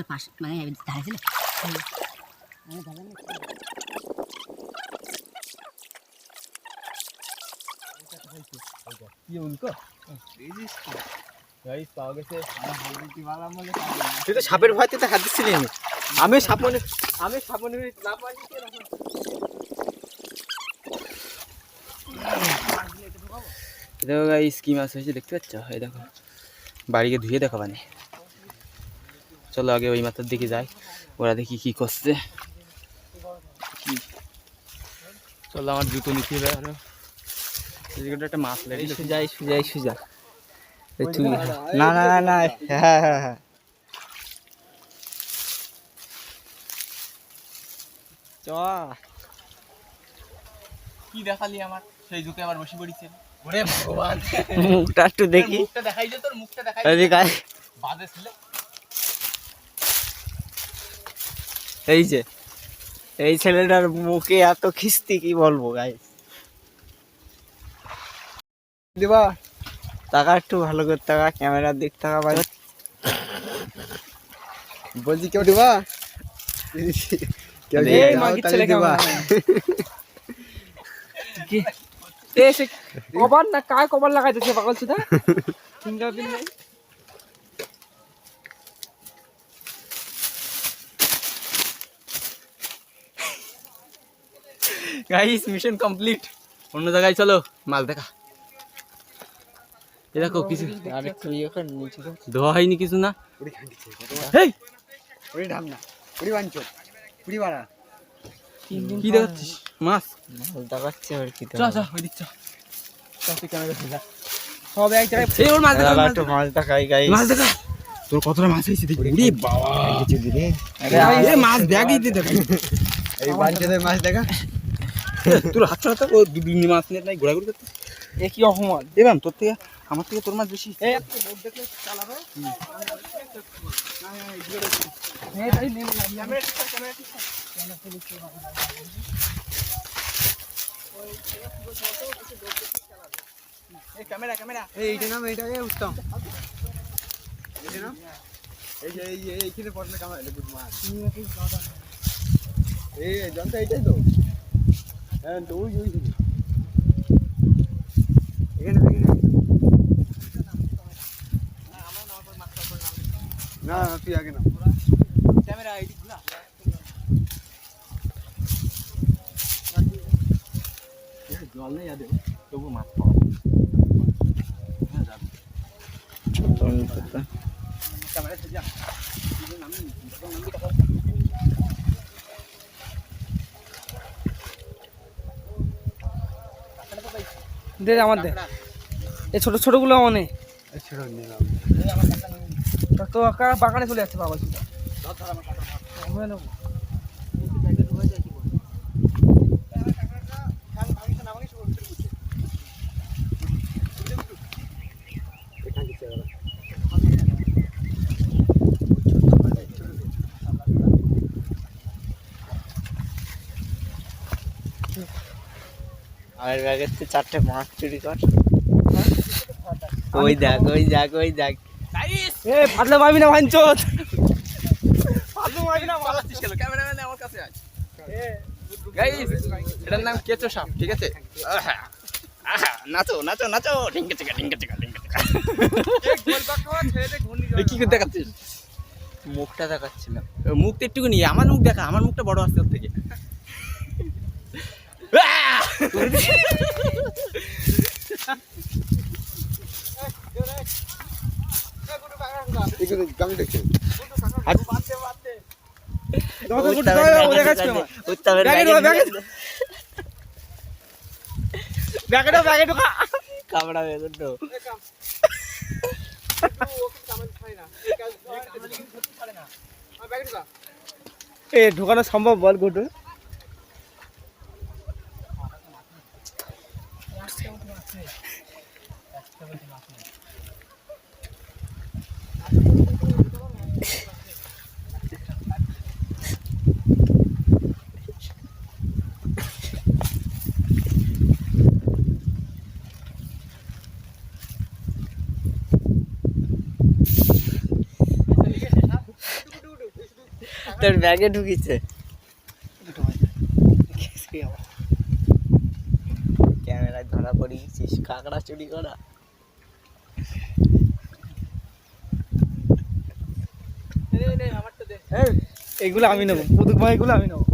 তোর পাশ মানে ধারে ছিল কি উল্টো তুই তো সাপের ভয়তে তো হাত দিচ্ছিলি আমি সাপনে না পারি দেখো গাইস কি মাছ হয়েছে দেখতে পাচ্ছ এই দেখো বাড়িকে ধুয়ে দেখো মানে চলো আগে ওই মাথার দিকে যাই ওরা দেখি কি করছে চলো আমার জুতো নিতে হবে আরো একটা মাছ লাগে সুজা না না না হ্যাঁ চ কি দেখালি আমার সেই ঝুঁকে আবার বসে পড়িছে ওরে ভগবান মুখটা একটু দেখি মুখটা দেখাই দে তোর মুখটা দেখাই দে গায় বাজে ছিল এই যে এই ছেলেটার মুখে এত খিস্তি কি বলবো গাইস দিবা টাকা একটু ভালো করে টাকা ক্যামেরার দিক টাকা ভাই বলছি কেউ দিবা কেউ দিবা কবার না কায় কবার লাগাইতেছে পাগল সুদা ফিঙ্গারপ্রিন্ট নাই গাইস মিশন কমপ্লিট অন্য জায়গায় চলো মাছ দেখা এ দেখো কিছু আরে তুই এখন নিচে ধোয়া হয়নি কিছু না এই ওরে ঢাম না পুরি বাঞ্চো পুরি বাড়া কি দেখাচ্ছিস মাছ দেখাচ্ছে আর কি চল চল ওই দিক চল তুই ক্যামেরা ধরে যা সব এক জায়গায় এই ওর মাছ দেখা একটু মাছ দেখাই গাইস মাছ দেখা তোর কতটা মাছ হইছে দেখি ওরে বাবা কিছু দিরে আরে মাছ ব্যাগই দে দেখ এই বাঞ্চোদের মাছ দেখা তোর হাত ছাড়া তো ও দুদিন মাছ নিয়ে নাই ঘোরাঘুরি করতে এ কি অপমান দেবাম তোর থেকে আমার থেকে তোর মাছ বেশি এই একটু বোট দেখলে চালাবে হ্যাঁ তাই নে ক্যামেরা এই ক্যামেরা এই এইটা নাম এইটা এ উত্তম এইটা নাম এই যে এইখানে পড়লে ক্যামেরা গুড মাছ এই জানতে এইটাই তো হ্যাঁ তো ওই এখানে না তুই আগে না ক্যামেরা আইডি ঘুরা জল নেই আদে তবু মাছ পাওয়া হ্যাঁ যাবে ক্যামেরা থেকে যা দে আমার দে এই ছোট ছোটগুলো অনে ছোট নিলাম তো আকা বাগানে চলে যাচ্ছে বাবা সুদা আমরা নেব আর ব্যাগের থেকে 4টে মাছ চুরি কর ওই দেখ এ ফাটলে পাবি না ভাঞ্চত ক্যামেরাম্যান আমার কাছে আয় গাইস এটার নাম কেঁচো সাপ ঠিক আছে নাচো ঢিঙ্কা চিকা কি করে দেখাচ্ছিস মুখটা দেখাচ্ছিলাম মুখটা একটু নিয়ে আমার মুখ দেখা আমার মুখটা বড় আসছে ওর থেকে ঢোকানো সম্ভব বল গোটু তোর ব্যাগে ঢুকিছে ক্যামেরায় ধরা পড়ে গেছিস কাঁকড়া চুরি করা। এইগুলো আমি নেবো, পুতুক ভাই এগুলো আমি নেবো।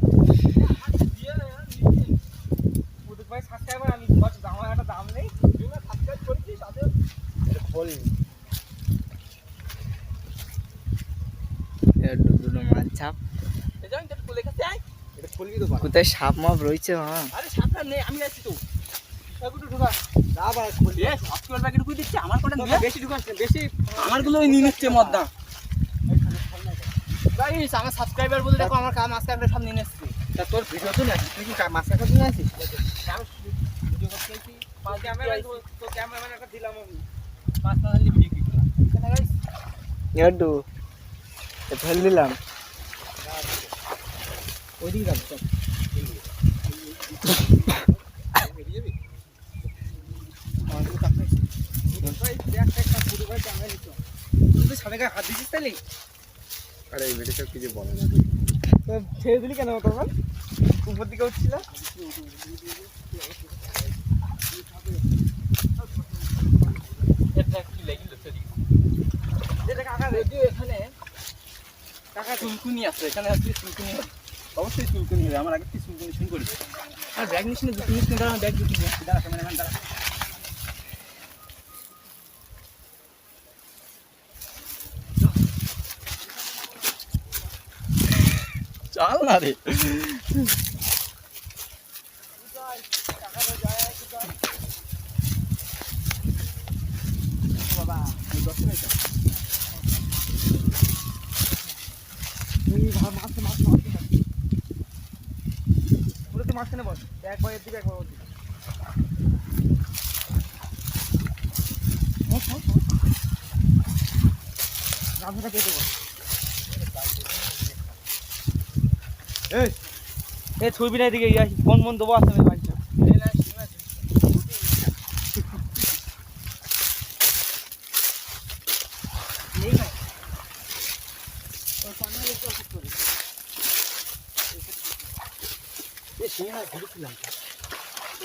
পুতুক ভাই সাবস্ক্রাইবার আমি, আমার একটা দাম নেই, সাবস্ক্রাইব করেছিস তাদের খোল দুটো মাল ছাপ কোথায় সাপ মাপ রয়েছে। আরে সাপটা নেই, আমি আছি তো। এগুলো ঢোকা আবার খোল এ সফটওয়্যার প্যাকেট ঢুকিয়ে দিচ্ছে আমার কোটা নিয়ে বেশি ঢুকাস না, বেশি আমারগুলো নিয়ে নিচ্ছে মদ্দা। গাইস আমার সাবস্ক্রাইবার বলে দেখো আমার কাম আজকে একটা সব নিয়ে এসেছে। তা তোর ভিডিও তো নাকি তুই কি মাছ কাটার জন্য আছিস? ভিডিও করতে আইছি, পাঁচ ক্যামেরা তো ক্যামেরাম্যান একটা দিলাম আমি, পাঁচ না দিলে ভিডিও কি করা কেন গাইস? একটু ফেল দিলাম ওইদিকে যাবো চল। হাত দিচ্ছিস তাহলে? আরে এই ভিডিওটা কিছু বলে না ছেড়ে দিলি কেন তখন উপর দিকে উঠছিল? এখানে কাকা চুলকুনি আছে, এখানে আসলে চুলকুনি অবশ্যই চুলকুনি হবে। আমার আগে চুলকুনি শুরু করি আর ব্যাগ নিস না, দুটো নিস না, দাঁড়া ব্যাগ দুটো নিস, দাঁড়া ক্যামেরাম্যান দাঁড়া। চল না রে বাবা মাঝখানে বল, একবার এর দিকে একবার ওর দিকে। গামছাটা কেটে বল। এই ছবি না দিকে ফোন মন দেবো আসতে হবে বাড়িতে।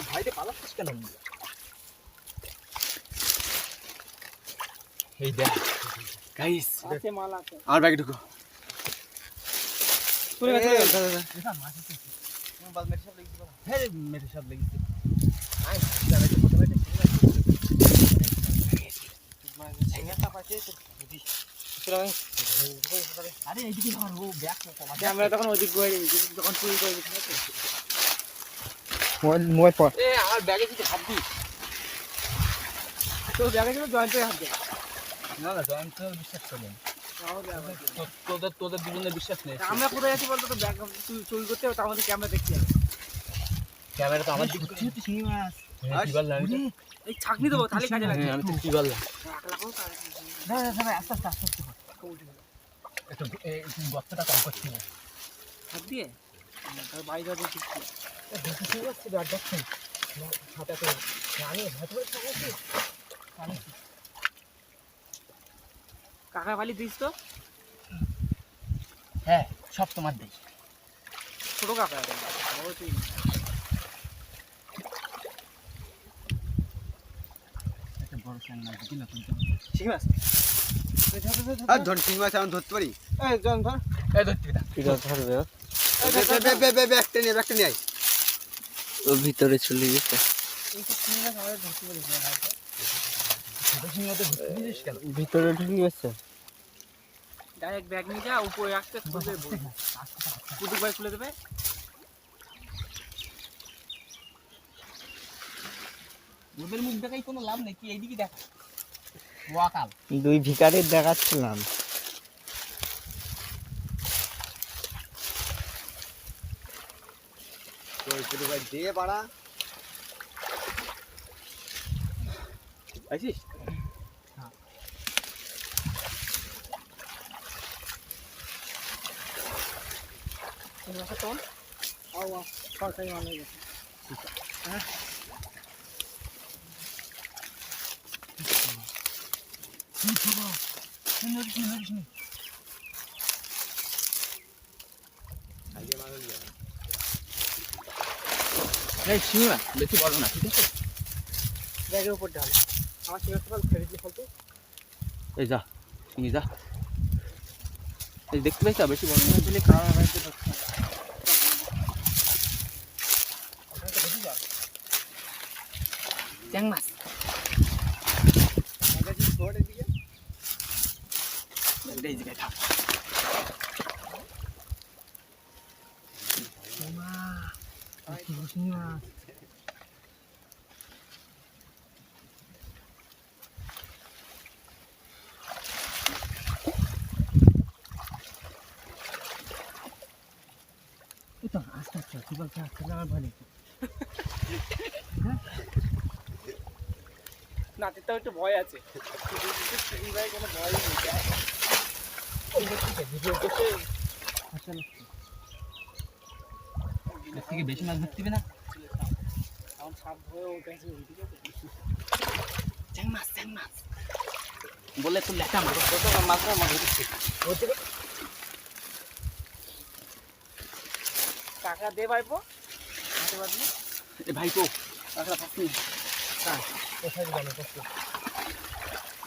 ভাইরে পালাচ্ছিস কেন? এই দেখ গাইস আছে মাল আছে, আর ব্যাগে ঢুকো চলে গেছে। বাল মেরে সব লেগেছে বাবা, হ্যাঁ মেরে সব লেগেছে। আই যাবে তো প্রথমে ঝিঙ্গাটা পাচ্ছে তো বুঝি। আরে এইদিকে ধর ও ব্যাগ কমাতে, আমরা তখন ওইদিক গিয়ে যখন চুরি করে ঠিক আছে। মোবাইল পর এ আমার ব্যাগে কিছু হাত দিস, তো ব্যাগে কিন্তু জয়েন্টে হাত দে। না না জয়েন্ট তো বিশ্বাস করি তোদের দুজনের বিশ্বাস নেই। আমরা কোথায় আছি বলতো? তো ব্যাগ চুরি করতে হবে, আমাদের ক্যামেরা দেখতে হবে। ক্যামেরা তো আমার দিকে চিংড়ি মাছ কি বল না এই ছাকনি দেবো তাহলে কাজে লাগবে। আমি তো কি বললাম না না আস্তে আস্তে আস্তে আস্তে একটু এই গর্তটা কম করছি না হাত দিয়ে তার বাইরে যাবে ঠিক আছে। ঠিক আছে ব্যাগ দেখছেন হাতে তো জানি ভাত ভাত খাচ্ছি কাকা বালি দিস তো? হ্যাঁ সব তোমার দেই ছোট কাকা বড় তুই একটা বড় স্যাং মাছ দিলা কিন্তু ঠিক আছে। আর ধর চিংড়ি মাছ আমি ধরতে পারি। এই জন ধর, এই ধরতে দা কি ধরবে ব্যাগটা নিয়ে আয় ও ভিতরে চলে গেছে। এই তো চিংড়ি মাছ আমাদের ধরতে পারি না ভাই, ছোট চিংড়ি মাছ ধরতে দিস কেন ভিতরে ঢুকে গেছে। ডাইরেক্ট ব্যাগ নিয়ে যা, উপরে আসতে খুলে পুতুক ভাই খুলে দেবে। ওদের মুখ দেখাই কোনো লাভ নেই, কি এইদিকে দেখ ওয়াকাল দুই ভিখারির দেখাচ্ছিলাম। পুতুক ভাই দিয়ে পাড়া আইছিস? এই শিঙি মাছ বেশি বড় না, ঠিক আছে? ব্যাগের উপর ডাল আমার সিঙ্গার ফল ফেলে দিয়ে ফলতো। এই যা শিঙি যা, এই দেখতে পাইছ বেশি বড় না। তুলে খাওয়া বাড়িতে ঢুকছে চ্যাং মাছ এই জায়গায় থাক। আস্তে আস্তে কি বলতে আসছে আমার ভয় নেই নাতির তো একটু ভয় আছে, কোনো ভয় নেই। এর থেকে বেশি মাছ ধরতে হবে না। আমার সাপ ভয়ে উঠেছে, ঠিক আছে? চ্যাং মাছ বলে তো লেটা মাছ মাছটা মাছ ধরতে টাকা দে ভাইপো, হাতে বাঁধবি। এ ভাই তো কাঁকড়া পাচ্ছি কোথায় যাবে কষ্ট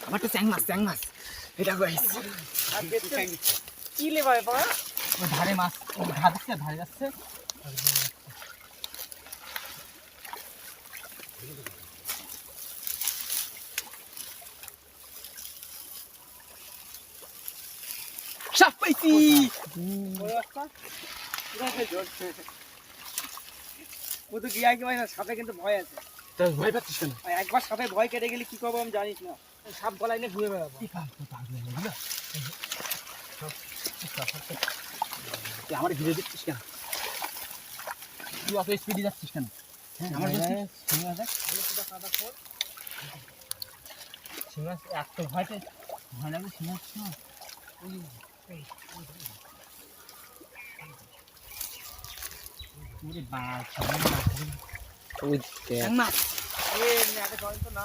আমার তো চ্যাং মাছ এটা গাইস আর দেখতে কি লে ভাইপো? ওই ধারে মাছ ধারে যাচ্ছে সাপ পাইছি। ও তো গিয়া কি ভাই না, সাপে কিন্তু ভয় আছে। তুই ভয় পাচ্ছিস কেন? আর একবার সাপে ভয় কেটে গেলে কি করবো আমি জানিস না, সাপ গলায় নিয়ে ঘুরে বেড়াবো। তুই আমার ঘিরে দিচ্ছিস কেন? তুই অত স্পিডে যাচ্ছিস কেন? আমার এত ভয়তে ভয় লাগবে সিঙ্গাস না।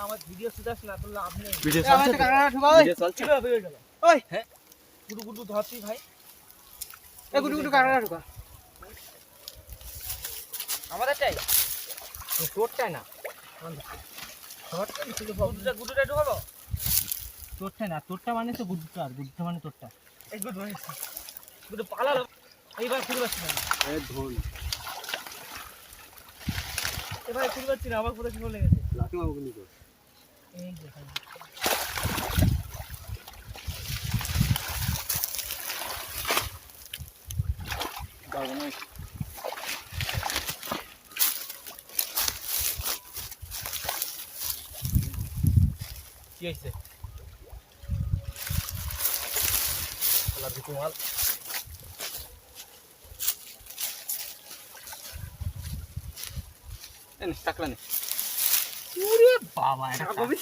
আমার ভিডিও শুধাস না, তোর লাভ নেই। ভিডিও চলছে। ওই হ্যাঁ গুডু গুডু ধরছি ভাই, এ গুডু গুডু কারা ঢুকা আমাদের চাই, তোরটাই না গুডুটা ঢুকাবো। তোরটা না, তোরটা মানে তো গুডুটা, আর গুডুটা মানে তোরটা। এই গুডু গুডু পালালো, এইবার খুঁজে পাচ্ছি না। এবার খুঁজে পাচ্ছি না, আমার পুরো কি বলে গেছে। লাঠি মারবো নি তো। এই দেখেন পারবো না। কি হয়েছে? মাল টাকলা নে। ওরে বাবা, এটা কবে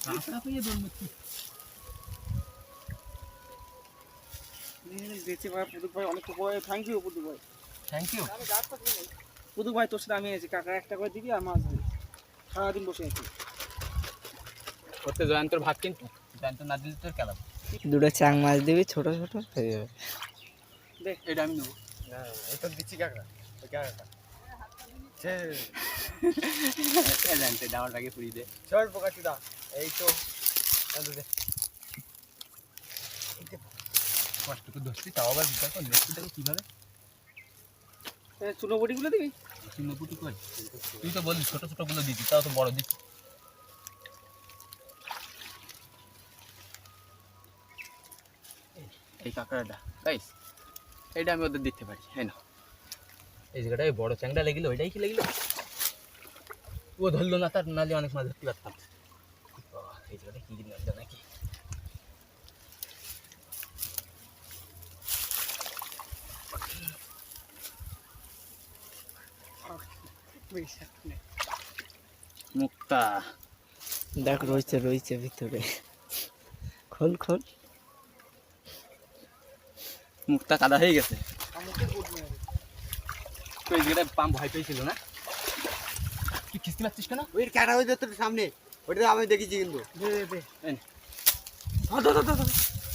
কাঁকড়া পেয়ে দৌড়ছি। দেখছি ভাই, পুতুক ভাই অনেক উপরে। থ্যাংক ইউ পুতুক ভাই, থ্যাংক ইউ। পুতুক ভাই তোর সাথে আমি আছি, কাঁকড়া একটা করে দিবি আর মাছ ধরি, সারাদিন বসে আছি। করতে জয়ন্তর ভাত কিন্তু জয়ন্ত না দিলে তোর কেলাম। দুটো চাং মাছ দিবি ছোট ছোট হয়ে যাবে। দেখ এটা আমি নেবো। এটা দিচ্ছি কাঁকড়া, ওই কাঁকড়াটা জানতে ডাওয়ার আগে পুড়িয়ে দে। চল পোকাটি দা, এই তো কষ্ট করে ধরছি, তাও আবার বিচার কর দেখতে দেখো কিভাবে চুনো বটিগুলো দিবি। চিহ্নপুটি কই? তুই তো বললি ছোট ছোট গুলো দিতি, তাও তো বড় দিচ্ছি। এই কাঁকড়াটা গাইস, এইটা আমি ওদের দিতে পারি। হ্যাঁ না, এই জায়গাটায় বড় চ্যাংড়া লেগেলো, ওইটাই কি লেগেলো? ও ধরলো না, তার নালে অনেক মাছ ধরতে পারতাম। এই জায়গাটা কি নামলো নাকি? মুক্তা দেখ রয়েছে রয়েছে ভিতরে, খোল খোল। মুক্তা কাদা হয়ে গেছে। তো এই জায়গাটায় পাম্প ভয় পেয়েছিল না? তুই খিস্তি মারছিস কেন? ওই ক্যাটা হয়ে যেত সামনে, ওটা আমি দেখেছি কিন্তু।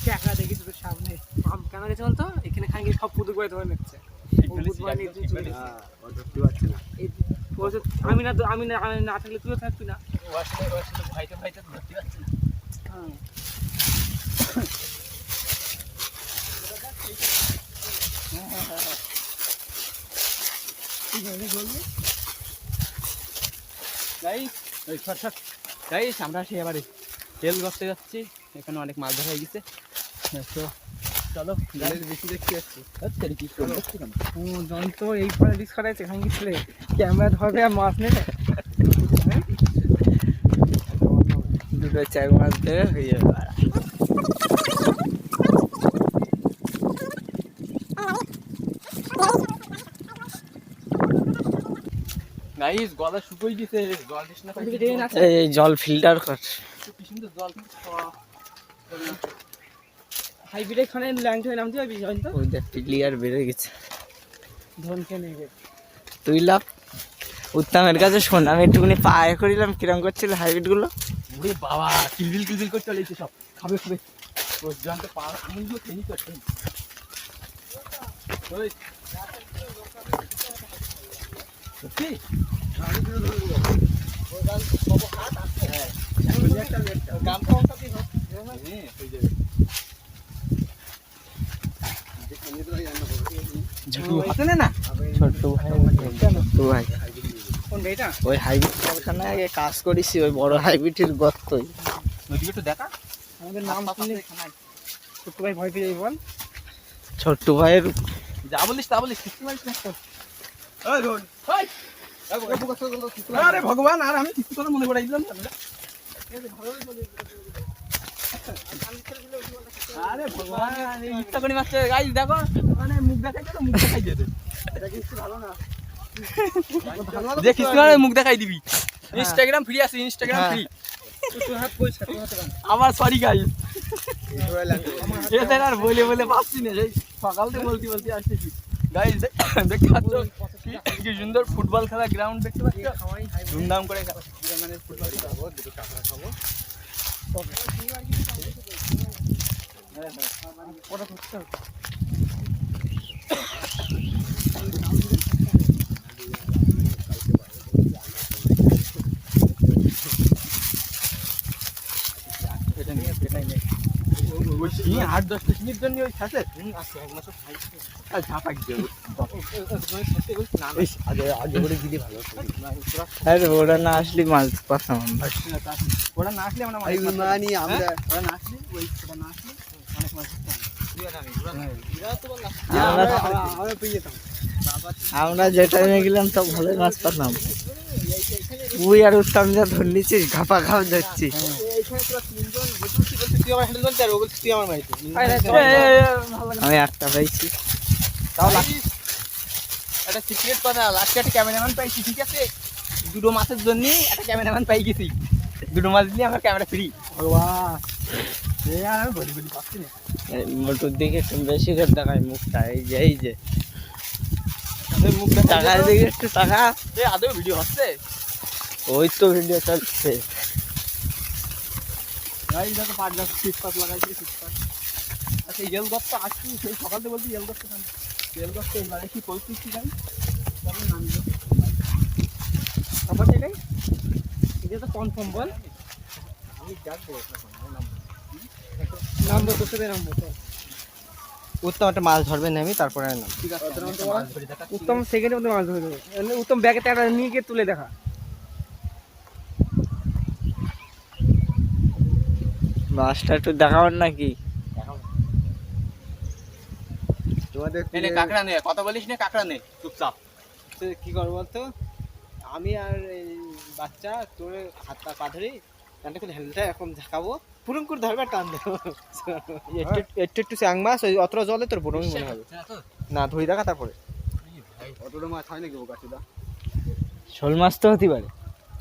ক্যাকড়া দেখেছি তোর সামনে, পাম্প কেন গেছে বলতো? এখানে খাই সব পুতুক ভাই ধরে নিচ্ছে। আমি না থাকলে তুইও থাকবি না। ভাইতে ধরতে পারছি না। গাইস আমরা সেই এবারে তেল করতে যাচ্ছি, এখানে অনেক মাছ ধরা হয়ে গেছে। তো চলো বেশি দেখতে যাচ্ছি যন্ত্র এই পলিটিক্স করাইছে এখানে কি ছেলে ক্যামেরা ধরবে আর মাছ নেবে। দুটো চার মাছ ধরে হয়ে যাবে। গাইস গলা শুকিয়ে গেছে, জল দিস না। এই জল ফিল্টার কর। কি সুন্দর জল হাইব্রিড এখানে ল্যাংট হয়ে নামতে পারবি জয়ন্ত? ওই দেখ ক্লিয়ার বেড়ে গেছে। ধন খেয়ে নেবে তুই লাভ উত্তমের কাছে শোন, আমি একটুখানি পায়ে করিলাম কিরম করছিল হাইব্রিড গুলো। ওরে বাবা কিলবিল করে চলে এসেছে সব। খাবে ওই জলটা পা আঙুলগুলো খেয়ে নিতে পারছে। ওই সত্যি না ছোট্ট ভাই কোন ভাইটা? ওই হাইব্রিড কারখানা আগে কাজ করেছি, ওই বড় হাইব্রিডের গর্তই। ওইদিকে একটু দেখা। আমাদের নাম শুনলে ছোট্ট ভাই ভয় পেয়ে যাই বল। ছোট্ট ভাইয়ের যা বলিস তা বলিস, কিস্তি মারিস না। আরে ভগবান, আর আমি কিস্তি কথা মনে করাই দিলাম। আরে ভগবান ইচ্ছা করে মারছে। গাইস দেখো মানে মুখ দেখাই দিল, মুখ দেখাই দিয়ে দে। এটা কিস্তি ভালো না। যে কিস্তি মানে মুখ দেখাই দিবি। ইনস্টাগ্রাম ফ্রি আছে, ইনস্টাগ্রাম ফ্রি। আমার সরি গাইস, এদের আর বলে পাচ্ছি না। সেই সকাল থেকে বলতে আসতেছি। গাইস দেখতে পাচ্ছ কি সুন্দর ফুটবল খেলা গ্রাউন্ড দেখতে পাচ্ছ? ধুমধাম করে মানে ফুটবল খেলাবো, দুটো কাঁকড়া খাবো। ওই 8-10টা সিনির জন্য ওই খাসে আছে এক মাস আর ঝাপাক দিয়ে আগে করে দিলে ভালো হতো। আরে ওরা না আসলে মাছ পাতাম আমরা। ওরা না আসলে আমরা মাছ মানি আমরা ওরা না আসলে ওই ওরা না আসলে অনেক মাছ আমরা যে টাইমে গেলাম তো ভালোই মাছ পাতাম। তুই আর উত্তম যা ধর নিচ্ছিস, ঘাপা ঘাপ যাচ্ছি। আমি একটা পাইছি। একটা সিক্রেট কথা, লাস্টে একটা ক্যামেরাম্যান পাইছি, ঠিক আছে? দুটো মাছের জন্য একটা ক্যামেরাম্যান পাই গেছি। দুটো মাছ নিয়ে আমার ক্যামেরা ফ্রি। আমি বলি পাচ্ছি না। মোটুর দিকে একটু বেশি করে দেখায় মুখটা, এই যে মুখটা টাকার দিকে একটু টাকা। আদৌ ভিডিও হচ্ছে? ওই তো ভিডিও চলছে। পাট গাছ শীতপাত লাগাইছি, শীতপাত। আচ্ছা ইয়েল গাছ তো আসছি, সেই সকাল থেকে বলছি ইয়েল গাছটা ইয়েল গাছটা এবারে কি পরিস্থিতি যাই আবার সেটাই এটা তো কনফার্ম বল। আমি যাবো নামবো তোর সাথে নামবো তো। উত্তম একটা মাছ ধরবেন আমি, তারপরে নাম। ঠিক আছে উত্তম সেকেন্ডের মধ্যে মাছ ধরে দেবে। উত্তম ব্যাগে টাকা নিয়ে গিয়ে তুলে দেখা। মাছটা একটু দেখাবেন নাকি? তোমাদের কাঁকড়া নে, কথা বলিস না, কাঁকড়া নে চুপচাপ। কি করবো বলতো, আমি আর এই বাচ্চা তোর হাত পা ধরি, টানটা করে হ্যান্ডেলটা এরকম ঝাঁকাবো, পুরুম করে ধরবে আর টান দেবো। একটু একটু চাং মাছ ওই অতটা জলে তোর পুরুমই মনে হবে না। ধরি দেখা তারপরে অতটা মাছ হয় নাকি ও গাছটা? শোল মাছ তো হতে পারে।